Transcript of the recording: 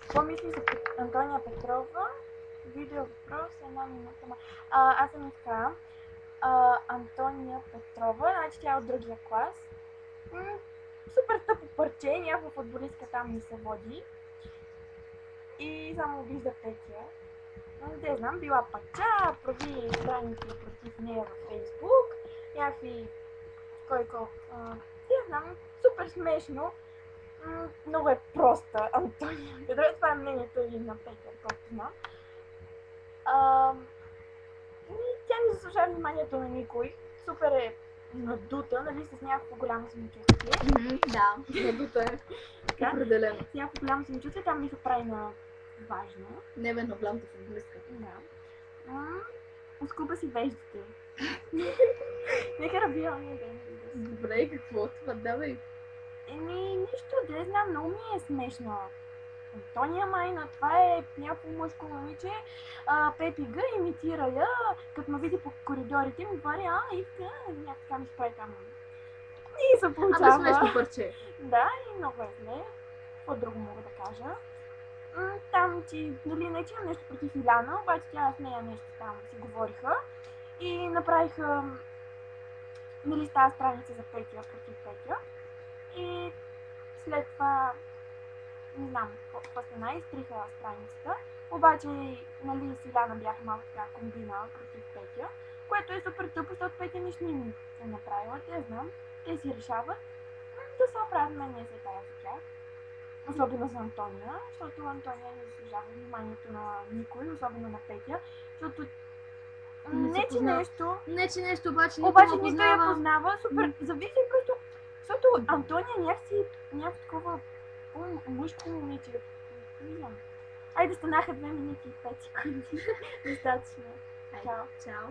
Какво мислиш за Антония Петрова? Видео въпрос, една минута. Аз съм така. Антония Петрова, значи тя е от другия клас. Супер тъпо парче, някаква футболистка там ни се води. И само обижда Петя. Не знам, била пача, прави страници против нея във Фейсбук. Някакви... Кой колко... Не знам, супер смешно. Много е проста Антония Петрова. Това е мнението и на Петя, колкото знам. Тя не заслужава вниманието на никой. Супер е надута, нали, с някакво голямо самочувствие. Да, надута е. Определено. С някакво голямо самочувствие, тя ми се прави на важна. Не бе, на голямата футболистка. Да. Оскуба си веждите. Нека рабила, не да. Добре, и какво това? Давай. Нищо, да знам, много ми е смешно. Антония Майна, това е някакво мъжко момиче. Пепи Г имитира я, като ме види по коридорите ми говори, Ивка, някак така ми се прави там. И се получава. Смешно парче. Да, и много е зле. Какво друго мога да кажа? Там, че нали не имам нещо против Иляна, обаче тя с нея нещо там си говориха и направиха нали с тази страница за Петя против Петя. И след това не знам какво стана, изтриха страницата, обаче нали с Иляна бяха малко така комбина против Петя, което е супер тъпо, защото Петя нищо не ми е направила, те знам, те си решават да се оправят, мен не се тая за тях. Особено за Антония, защото Антония не заслужава вниманието на никой, особено на Петя, защото не че нещо, обаче нито я познава, супер, зависи просто, защото Антония някакво такова мъжко момиче, не знам. Айде станаха 2 минути и 5 секунди, достатъчно. Чао.